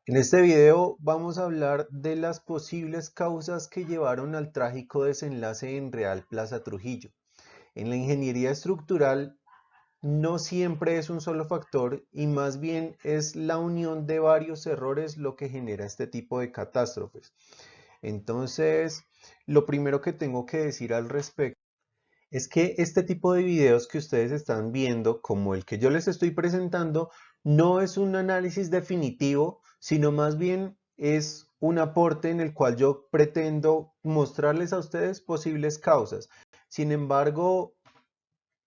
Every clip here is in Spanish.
En este video vamos a hablar de las posibles causas que llevaron al trágico desenlace en Real Plaza Trujillo. En la ingeniería estructural no siempre es un solo factor y más bien es la unión de varios errores lo que genera este tipo de catástrofes. Entonces, lo primero que tengo que decir al respecto es que este tipo de videos que ustedes están viendo, como el que yo les estoy presentando, no es un análisis definitivo, sino más bien es un aporte en el cual yo pretendo mostrarles a ustedes posibles causas. Sin embargo,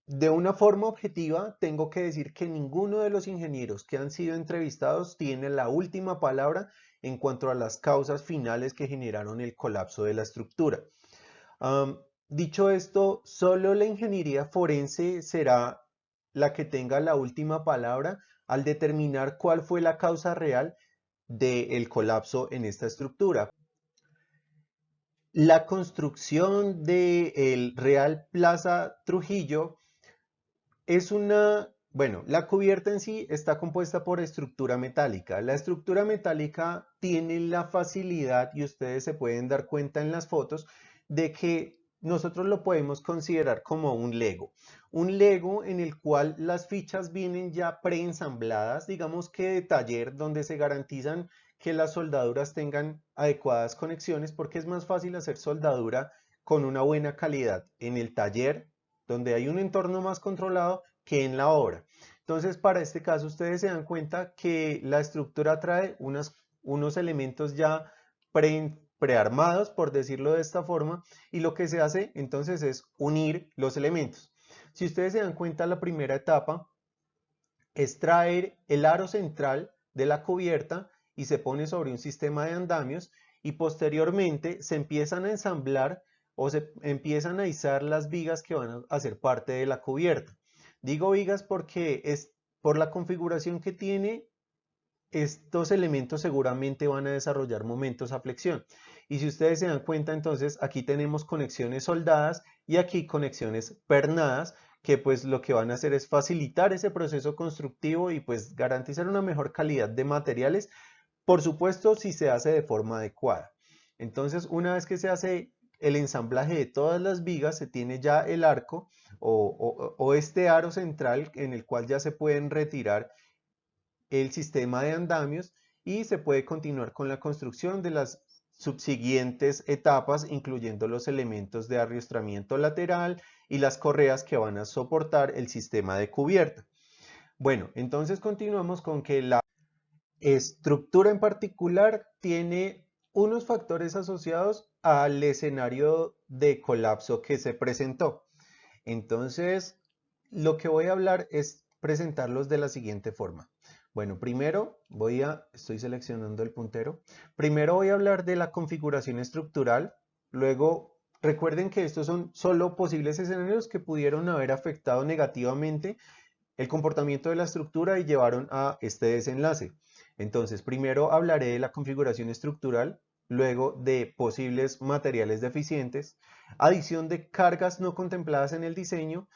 de una forma objetiva, tengo que decir que ninguno de los ingenieros que han sido entrevistados tiene la última palabra en cuanto a las causas finales que generaron el colapso de la estructura. Am, Dicho esto, solo la ingeniería forense será la que tenga la última palabra al determinar cuál fue la causa real del colapso en esta estructura. La construcción del Real Plaza Trujillo es bueno, la cubierta en sí está compuesta por estructura metálica. La estructura metálica tiene la facilidad, y ustedes se pueden dar cuenta en las fotos, de que nosotros lo podemos considerar como un Lego. Un Lego en el cual las fichas vienen ya preensambladas, digamos que de taller, donde se garantizan que las soldaduras tengan adecuadas conexiones, porque es más fácil hacer soldadura con una buena calidad en el taller donde hay un entorno más controlado que en la obra. Entonces, para este caso, ustedes se dan cuenta que la estructura trae unos elementos ya prearmados, por decirlo de esta forma, y lo que se hace entonces es unir los elementos. Si ustedes se dan cuenta, la primera etapa es traer el aro central de la cubierta y se pone sobre un sistema de andamios y posteriormente se empiezan a ensamblar o se empiezan a izar las vigas que van a ser parte de la cubierta. Digo vigas porque es por la configuración que tiene, estos elementos seguramente van a desarrollar momentos a flexión. Y si ustedes se dan cuenta, entonces aquí tenemos conexiones soldadas y aquí conexiones pernadas, que pues lo que van a hacer es facilitar ese proceso constructivo y pues garantizar una mejor calidad de materiales, por supuesto si se hace de forma adecuada. Entonces, una vez que se hace el ensamblaje de todas las vigas, se tiene ya el arco o este aro central en el cual ya se pueden retirar el sistema de andamios y se puede continuar con la construcción de las subsiguientes etapas, incluyendo los elementos de arriostramiento lateral y las correas que van a soportar el sistema de cubierta. Bueno, entonces continuamos con que la estructura en particular tiene unos factores asociados al escenario de colapso que se presentó. Entonces, lo que voy a hablar es presentarlos de la siguiente forma. Bueno, primero estoy seleccionando el puntero. Primero voy a hablar de la configuración estructural. Luego, recuerden que estos son solo posibles escenarios que pudieron haber afectado negativamente el comportamiento de la estructura y llevaron a este desenlace. Entonces, primero hablaré de la configuración estructural, luego de posibles materiales deficientes, adición de cargas no contempladas en el diseño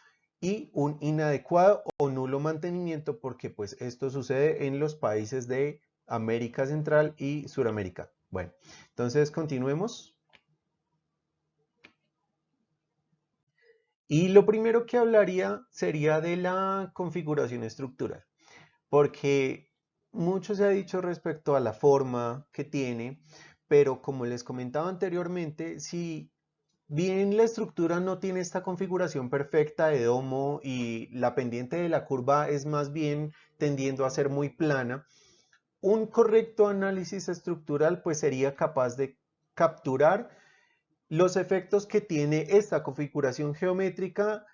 y un inadecuado o nulo mantenimiento, porque pues esto sucede en los países de América Central y Suramérica. Bueno, entonces continuemos. Y lo primero que hablaría sería de la configuración estructural, porque mucho se ha dicho respecto a la forma que tiene, pero como les comentaba anteriormente, si bien la estructura no tiene esta configuración perfecta de domo y la pendiente de la curva es más bien tendiendo a ser muy plana, un correcto análisis estructural pues sería capaz de capturar los efectos que tiene esta configuración geométrica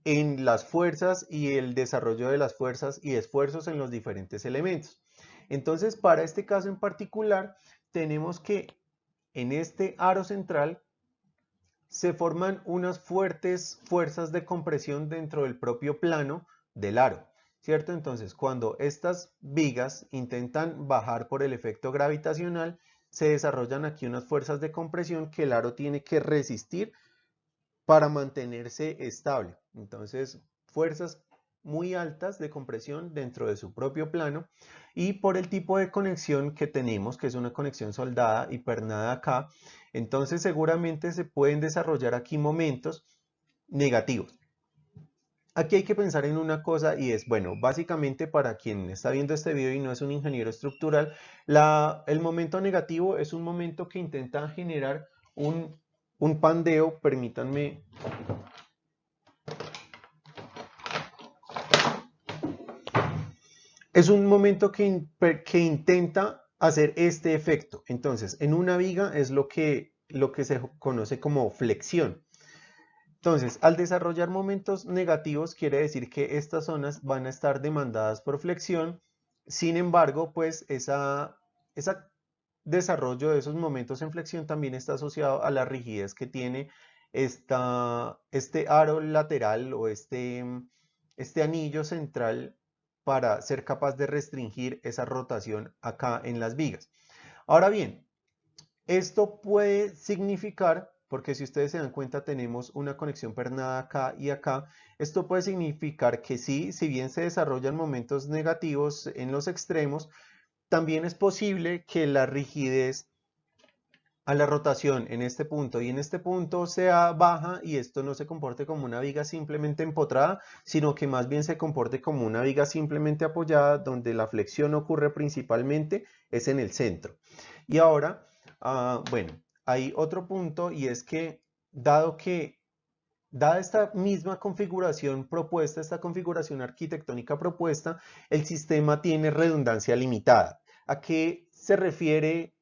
en las fuerzas y el desarrollo de las fuerzas y esfuerzos en los diferentes elementos. Entonces, para este caso en particular, tenemos que en este aro central se forman unas fuertes fuerzas de compresión dentro del propio plano del aro, ¿cierto? Entonces, cuando estas vigas intentan bajar por el efecto gravitacional, se desarrollan aquí unas fuerzas de compresión que el aro tiene que resistir para mantenerse estable. Entonces, fuerzas muy altas de compresión dentro de su propio plano y por el tipo de conexión que tenemos, que es una conexión soldada y pernada acá, entonces seguramente se pueden desarrollar aquí momentos negativos. Aquí hay que pensar en una cosa y es, bueno, básicamente para quien está viendo este video y no es un ingeniero estructural, el momento negativo es un momento que intenta generar un pandeo, permítanme. Es un momento que intenta hacer este efecto. Entonces, en una viga es lo que se conoce como flexión. Entonces, al desarrollar momentos negativos, quiere decir que estas zonas van a estar demandadas por flexión. Sin embargo, pues ese desarrollo de esos momentos en flexión también está asociado a la rigidez que tiene este aro lateral o este anillo central para ser capaz de restringir esa rotación acá en las vigas. Ahora bien, esto puede significar, porque si ustedes se dan cuenta tenemos una conexión pernada acá y acá, esto puede significar que sí, si bien se desarrollan momentos negativos en los extremos, también es posible que la rigidez a la rotación en este punto y en este punto sea baja y esto no se comporte como una viga simplemente empotrada, sino que más bien se comporte como una viga simplemente apoyada, donde la flexión ocurre principalmente es en el centro. Y ahora, bueno, hay otro punto y es que dada esta misma configuración propuesta, esta configuración arquitectónica propuesta, el sistema tiene redundancia limitada. ¿A qué se refiere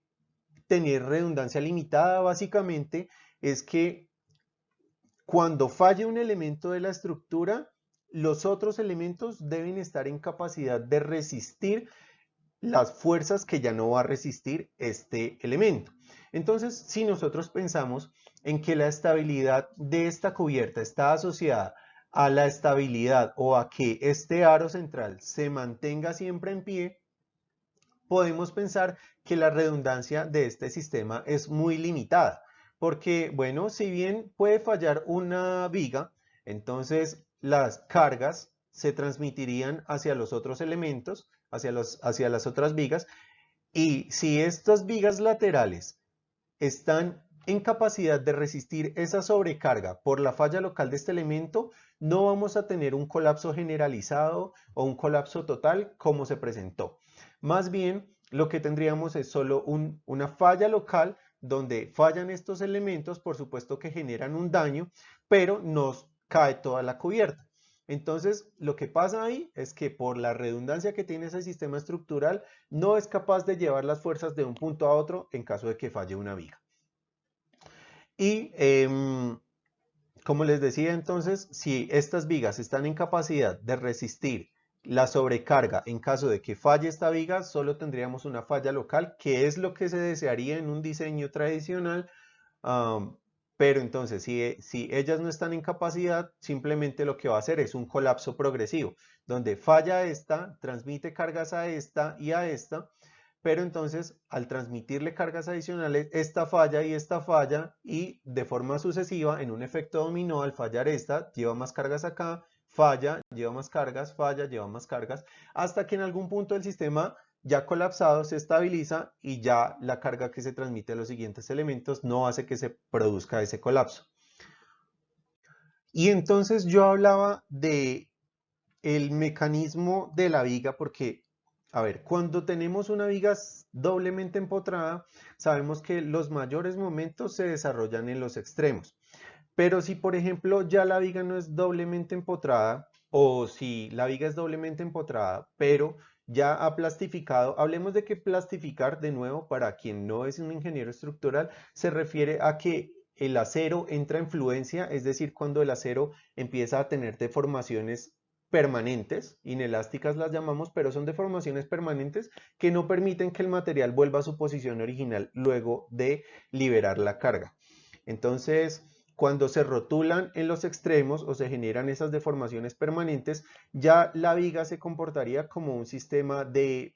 tener redundancia limitada? Básicamente es que cuando falle un elemento de la estructura, los otros elementos deben estar en capacidad de resistir las fuerzas que ya no va a resistir este elemento. Entonces, si nosotros pensamos en que la estabilidad de esta cubierta está asociada a la estabilidad o a que este aro central se mantenga siempre en pie, podemos pensar que la redundancia de este sistema es muy limitada, porque, bueno, si bien puede fallar una viga, entonces las cargas se transmitirían hacia los otros elementos, hacia las otras vigas, y si estas vigas laterales están en capacidad de resistir esa sobrecarga por la falla local de este elemento, no vamos a tener un colapso generalizado o un colapso total como se presentó. Más bien, lo que tendríamos es solo una falla local donde fallan estos elementos, por supuesto que generan un daño, pero nos cae toda la cubierta. Entonces, lo que pasa ahí es que por la redundancia que tiene ese sistema estructural, no es capaz de llevar las fuerzas de un punto a otro en caso de que falle una viga. Y como les decía entonces, si estas vigas están en capacidad de resistir la sobrecarga en caso de que falle esta viga, solo tendríamos una falla local, que es lo que se desearía en un diseño tradicional. Pero entonces, si ellas no están en capacidad, simplemente lo que va a hacer es un colapso progresivo, donde falla esta, transmite cargas a esta y a esta, pero entonces al transmitirle cargas adicionales, esta falla y de forma sucesiva, en un efecto dominó, al fallar esta, lleva más cargas acá, falla, lleva más cargas, falla, lleva más cargas, hasta que en algún punto el sistema ya colapsado se estabiliza y ya la carga que se transmite a los siguientes elementos no hace que se produzca ese colapso. Y entonces yo hablaba de el mecanismo de la viga porque, a ver, cuando tenemos una viga doblemente empotrada, sabemos que los mayores momentos se desarrollan en los extremos. Pero si, por ejemplo, ya la viga no es doblemente empotrada, o si la viga es doblemente empotrada, pero ya ha plastificado, hablemos de que plastificar, de nuevo, para quien no es un ingeniero estructural, se refiere a que el acero entra en fluencia, es decir, cuando el acero empieza a tener deformaciones permanentes, inelásticas las llamamos, pero son deformaciones permanentes que no permiten que el material vuelva a su posición original luego de liberar la carga. Entonces, cuando se rotulan en los extremos o se generan esas deformaciones permanentes, ya la viga se comportaría como un sistema de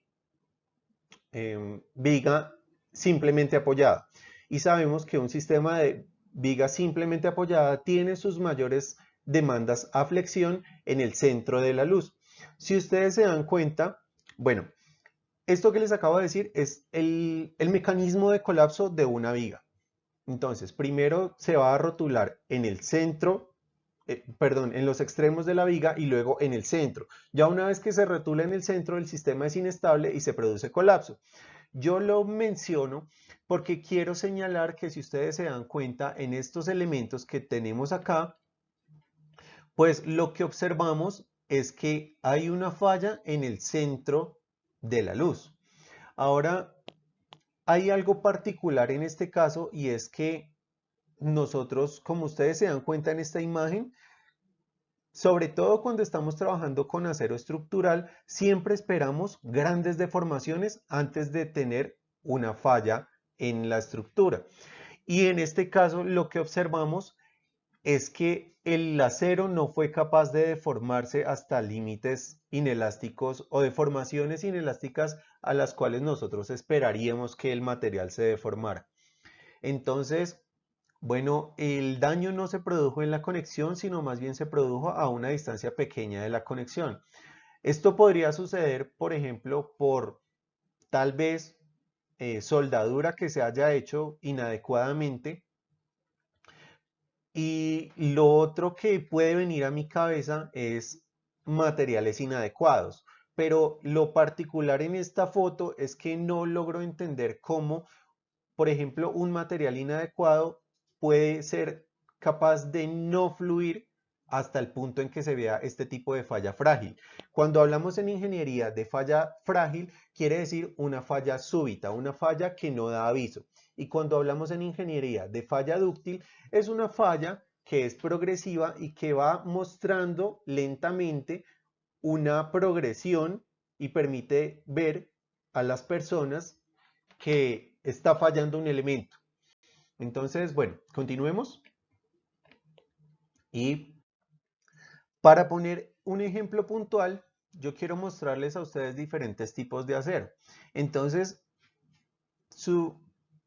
viga simplemente apoyada. Y sabemos que un sistema de viga simplemente apoyada tiene sus mayores demandas a flexión en el centro de la luz. Si ustedes se dan cuenta, bueno, esto que les acabo de decir es el mecanismo de colapso de una viga. Entonces, primero se va a rotular en el centro, perdón, en los extremos de la viga y luego en el centro. Ya una vez que se rotula en el centro, el sistema es inestable y se produce colapso. Yo lo menciono porque quiero señalar que si ustedes se dan cuenta en estos elementos que tenemos acá, pues lo que observamos es que hay una falla en el centro de la luz. Ahora, hay algo particular en este caso y es que nosotros, como ustedes se dan cuenta en esta imagen, sobre todo cuando estamos trabajando con acero estructural, siempre esperamos grandes deformaciones antes de tener una falla en la estructura. Y en este caso lo que observamos es que el acero no fue capaz de deformarse hasta límites inelásticos o deformaciones inelásticas a las cuales nosotros esperaríamos que el material se deformara. Entonces, bueno, el daño no se produjo en la conexión, sino más bien se produjo a una distancia pequeña de la conexión. Esto podría suceder, por ejemplo, por tal vez soldadura que se haya hecho inadecuadamente. Y lo otro que puede venir a mi cabeza es materiales inadecuados. Pero lo particular en esta foto es que no logro entender cómo, por ejemplo, un material inadecuado puede ser capaz de no fluir hasta el punto en que se vea este tipo de falla frágil. Cuando hablamos en ingeniería de falla frágil, quiere decir una falla súbita, una falla que no da aviso. Y cuando hablamos en ingeniería de falla dúctil, es una falla que es progresiva y que va mostrando lentamente una progresión y permite ver a las personas que está fallando un elemento. Entonces, bueno, continuemos. Y para poner un ejemplo puntual, yo quiero mostrarles a ustedes diferentes tipos de acero. Entonces,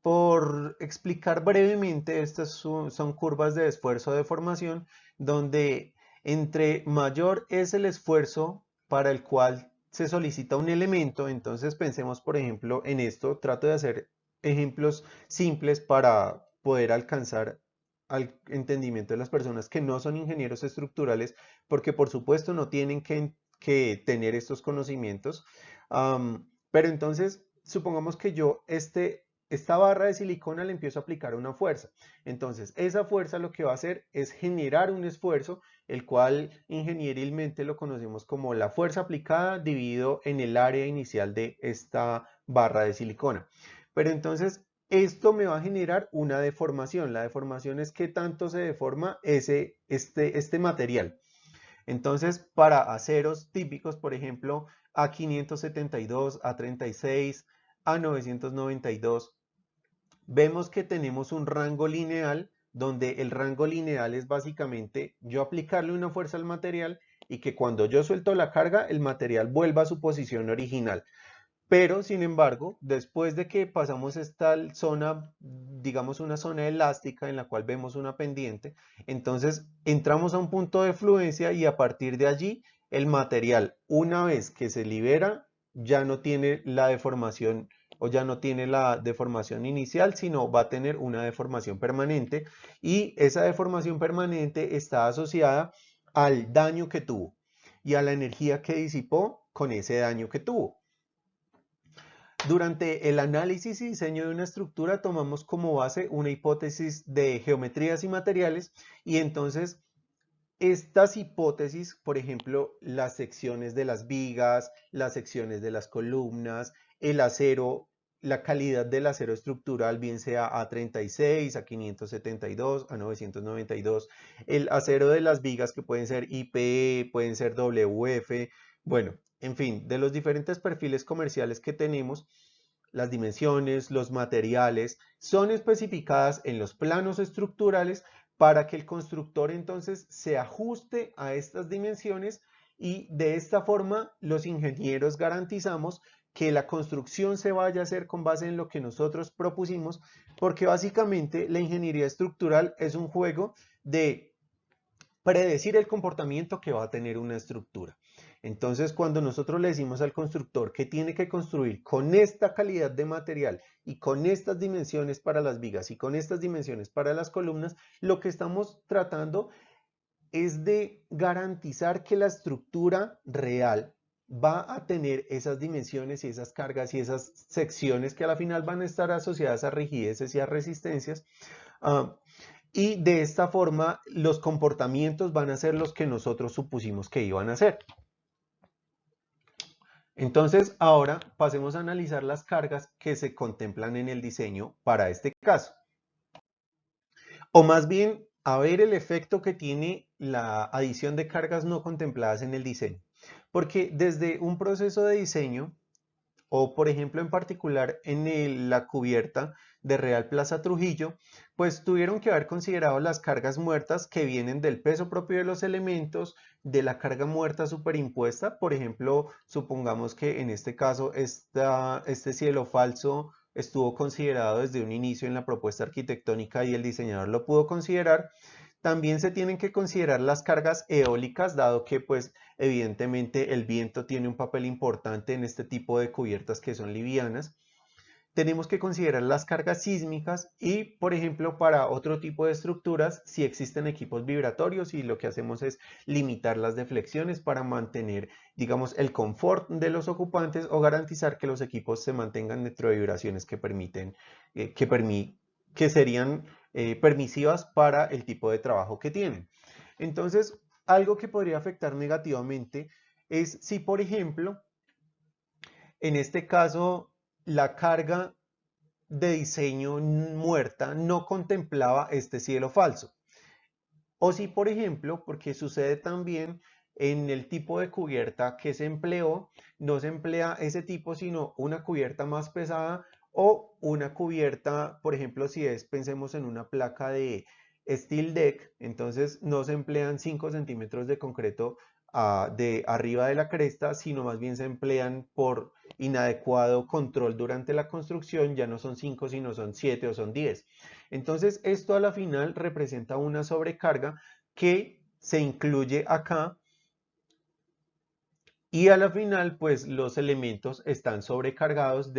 por explicar brevemente, estas son curvas de esfuerzo de deformación, donde entre mayor es el esfuerzo para el cual se solicita un elemento, entonces pensemos por ejemplo en esto, trato de hacer ejemplos simples para poder alcanzar al entendimiento de las personas que no son ingenieros estructurales, porque por supuesto no tienen que tener estos conocimientos. Pero entonces, supongamos que yo esta barra de silicona le empiezo a aplicar una fuerza. Entonces, esa fuerza lo que va a hacer es generar un esfuerzo, el cual ingenierilmente lo conocemos como la fuerza aplicada dividido en el área inicial de esta barra de silicona. Pero entonces, esto me va a generar una deformación. La deformación es qué tanto se deforma este material. Entonces, para aceros típicos, por ejemplo, A572, A36, A992, vemos que tenemos un rango lineal, donde el rango lineal es básicamente yo aplicarle una fuerza al material y que cuando yo suelto la carga, el material vuelva a su posición original. Pero, sin embargo, después de que pasamos esta zona, digamos una zona elástica en la cual vemos una pendiente, entonces entramos a un punto de fluencia y a partir de allí el material, una vez que se libera, ya no tiene la deformación o ya no tiene la deformación inicial, sino va a tener una deformación permanente y esa deformación permanente está asociada al daño que tuvo y a la energía que disipó con ese daño que tuvo. Durante el análisis y diseño de una estructura tomamos como base una hipótesis de geometrías y materiales y entonces estas hipótesis, por ejemplo, las secciones de las vigas, las secciones de las columnas, el acero, la calidad del acero estructural, bien sea A36, A572, A992, el acero de las vigas que pueden ser IPE, pueden ser WF, bueno, en fin, de los diferentes perfiles comerciales que tenemos, las dimensiones, los materiales, son especificadas en los planos estructurales para que el constructor entonces se ajuste a estas dimensiones y de esta forma los ingenieros garantizamos que la construcción se vaya a hacer con base en lo que nosotros propusimos, porque básicamente la ingeniería estructural es un juego de predecir el comportamiento que va a tener una estructura. Entonces, cuando nosotros le decimos al constructor que tiene que construir con esta calidad de material y con estas dimensiones para las vigas y con estas dimensiones para las columnas, lo que estamos tratando es de garantizar que la estructura real va a tener esas dimensiones y esas cargas y esas secciones que a la final van a estar asociadas a rigideces y a resistencias. Uh, y de esta forma los comportamientos van a ser los que nosotros supusimos que iban a ser. Entonces, ahora pasemos a analizar las cargas que se contemplan en el diseño para este caso. O más bien, a ver el efecto que tiene la adición de cargas no contempladas en el diseño. Porque desde un proceso de diseño, o por ejemplo en particular en la cubierta de Real Plaza Trujillo, pues tuvieron que haber considerado las cargas muertas que vienen del peso propio de los elementos, de la carga muerta superimpuesta. Por ejemplo, supongamos que en este caso este cielo falso estuvo considerado desde un inicio en la propuesta arquitectónica y el diseñador lo pudo considerar. También se tienen que considerar las cargas eólicas, dado que pues evidentemente el viento tiene un papel importante en este tipo de cubiertas que son livianas. Tenemos que considerar las cargas sísmicas y, por ejemplo, para otro tipo de estructuras, si existen equipos vibratorios y lo que hacemos es limitar las deflexiones para mantener, digamos, el confort de los ocupantes o garantizar que los equipos se mantengan dentro de vibraciones que permiten, que serían permisivas para el tipo de trabajo que tienen. Entonces, algo que podría afectar negativamente es si, por ejemplo, en este caso, la carga de diseño muerta no contemplaba este cielo falso. O si, por ejemplo, porque sucede también en el tipo de cubierta que se empleó, no se emplea ese tipo, sino una cubierta más pesada o una cubierta, por ejemplo, si es, pensemos en una placa de steel deck, entonces no se emplean 5 centímetros de concreto de arriba de la cresta, sino más bien se emplean por inadecuado control durante la construcción, ya no son 5, sino son 7 o son 10. Entonces, esto a la final representa una sobrecarga que se incluye acá y a la final, pues los elementos están sobrecargados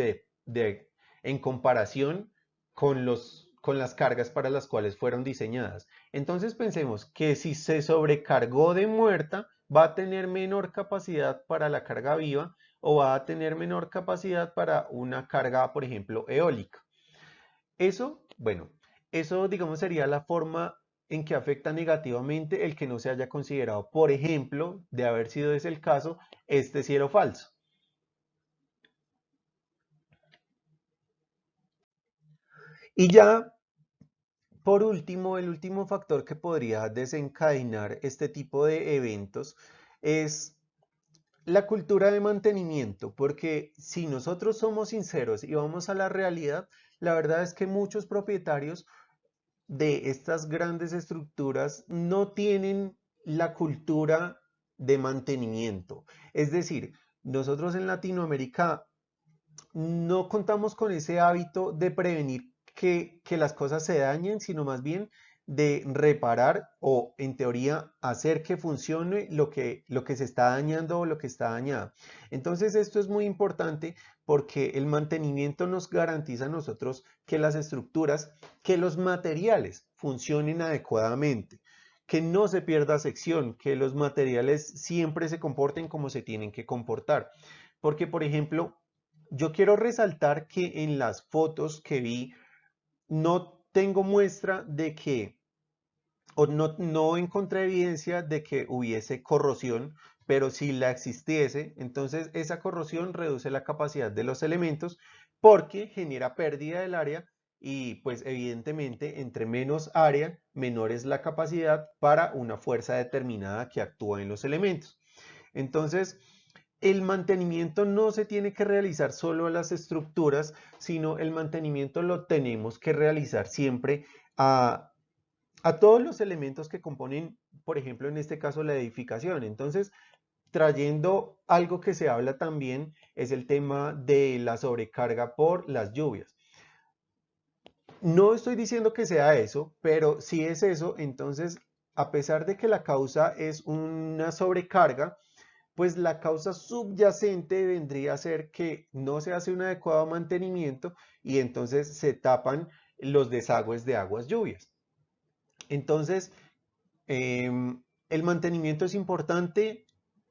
en comparación con las cargas para las cuales fueron diseñadas. Entonces pensemos que si se sobrecargó de muerta, va a tener menor capacidad para la carga viva o va a tener menor capacidad para una carga, por ejemplo, eólica. Eso, bueno, eso digamos sería la forma en que afecta negativamente el que no se haya considerado, por ejemplo, de haber sido ese el caso, este cielo falso. Y ya, por último, el último factor que podría desencadenar este tipo de eventos es la cultura de mantenimiento, porque si nosotros somos sinceros y vamos a la realidad, la verdad es que muchos propietarios de estas grandes estructuras no tienen la cultura de mantenimiento. Es decir, nosotros en Latinoamérica no contamos con ese hábito de prevenir que las cosas se dañen, sino más bien de reparar o en teoría hacer que funcione lo que se está dañando o lo que está dañado. Entonces esto es muy importante porque el mantenimiento nos garantiza a nosotros que las estructuras, que los materiales funcionen adecuadamente, que no se pierda sección, que los materiales siempre se comporten como se tienen que comportar. Porque, por ejemplo, yo quiero resaltar que en las fotos que vi no tengo muestra de que, o no encontré evidencia de que hubiese corrosión, pero si la existiese, entonces esa corrosión reduce la capacidad de los elementos porque genera pérdida del área y pues evidentemente entre menos área, menor es la capacidad para una fuerza determinada que actúa en los elementos. Entonces, el mantenimiento no se tiene que realizar solo a las estructuras, sino el mantenimiento lo tenemos que realizar siempre a todos los elementos que componen, por ejemplo, en este caso, la edificación. Entonces, trayendo algo que se habla también es el tema de la sobrecarga por las lluvias. No estoy diciendo que sea eso, pero si es eso, entonces a pesar de que la causa es una sobrecarga, pues la causa subyacente vendría a ser que no se hace un adecuado mantenimiento y entonces se tapan los desagües de aguas lluvias. Entonces, el mantenimiento es importante,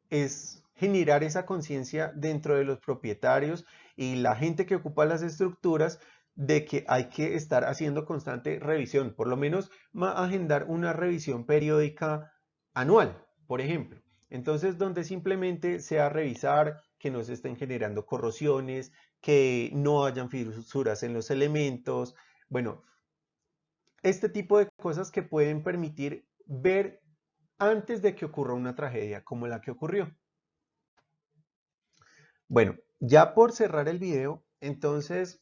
es generar esa conciencia dentro de los propietarios y la gente que ocupa las estructuras de que hay que estar haciendo constante revisión, por lo menos agendar una revisión periódica anual, por ejemplo. Entonces, donde simplemente sea revisar que no se estén generando corrosiones, que no hayan fisuras en los elementos, bueno, este tipo de cosas que pueden permitir ver antes de que ocurra una tragedia como la que ocurrió. Bueno, ya por cerrar el video, entonces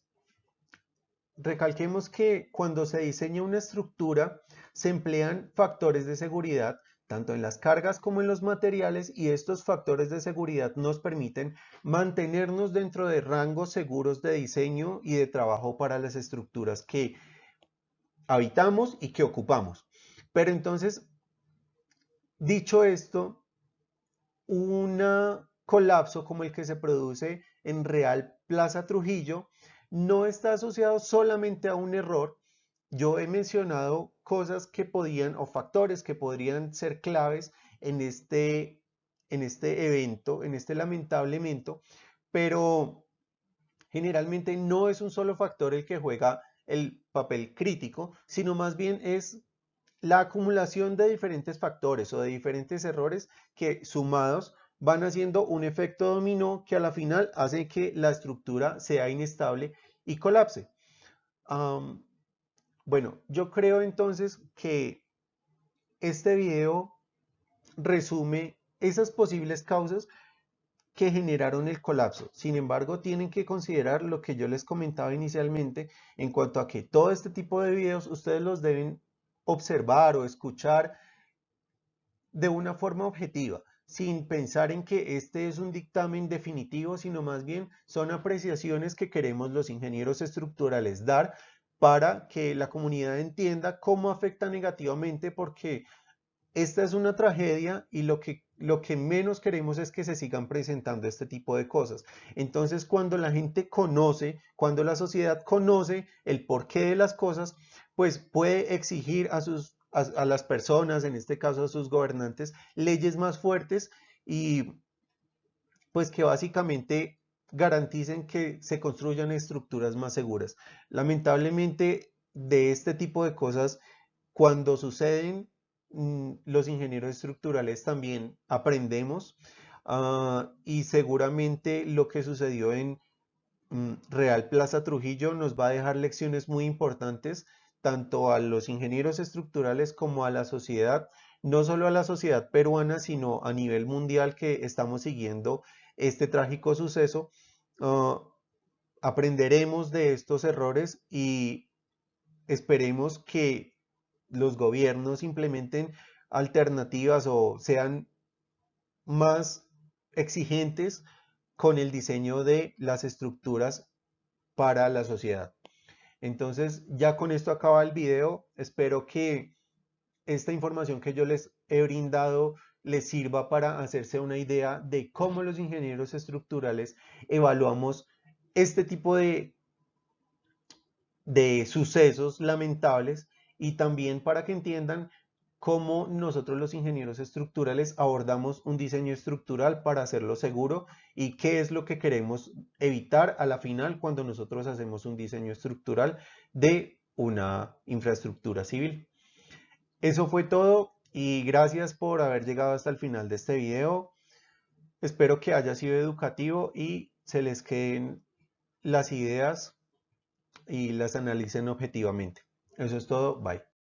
recalquemos que cuando se diseña una estructura se emplean factores de seguridad tanto en las cargas como en los materiales y estos factores de seguridad nos permiten mantenernos dentro de rangos seguros de diseño y de trabajo para las estructuras que habitamos y que ocupamos. Pero entonces, dicho esto, un colapso como el que se produce en Real Plaza Trujillo no está asociado solamente a un error. Yo he mencionado cosas que podían o factores que podrían ser claves en este evento, en este lamentable evento, pero generalmente no es un solo factor el que juega el papel crítico, sino más bien es la acumulación de diferentes factores o de diferentes errores que sumados van haciendo un efecto dominó que a la final hace que la estructura sea inestable y colapse. Bueno, yo creo entonces que este video resume esas posibles causas que generaron el colapso. Sin embargo, tienen que considerar lo que yo les comentaba inicialmente en cuanto a que todo este tipo de videos ustedes los deben observar o escuchar de una forma objetiva, sin pensar en que este es un dictamen definitivo, sino más bien son apreciaciones que queremos los ingenieros estructurales dar para que la comunidad entienda cómo afecta negativamente, porque esta es una tragedia y lo que menos queremos es que se sigan presentando este tipo de cosas. Entonces, cuando la gente conoce, cuando la sociedad conoce el porqué de las cosas, pues puede exigir a las personas, en este caso a sus gobernantes, leyes más fuertes y pues que básicamente garanticen que se construyan estructuras más seguras. Lamentablemente, de este tipo de cosas, cuando suceden, los ingenieros estructurales también aprendemos y seguramente lo que sucedió en Real Plaza Trujillo nos va a dejar lecciones muy importantes tanto a los ingenieros estructurales como a la sociedad, no solo a la sociedad peruana, sino a nivel mundial que estamos siguiendo este trágico suceso. Ah, aprenderemos de estos errores y esperemos que los gobiernos implementen alternativas o sean más exigentes con el diseño de las estructuras para la sociedad. Entonces, ya con esto acaba el video. Espero que esta información que yo les he brindado les sirva para hacerse una idea de cómo los ingenieros estructurales evaluamos este tipo de sucesos lamentables y también para que entiendan cómo nosotros los ingenieros estructurales abordamos un diseño estructural para hacerlo seguro y qué es lo que queremos evitar a la final cuando nosotros hacemos un diseño estructural de una infraestructura civil. Eso fue todo y gracias por haber llegado hasta el final de este video. Espero que haya sido educativo y se les queden las ideas y las analicen objetivamente. Eso es todo. Bye.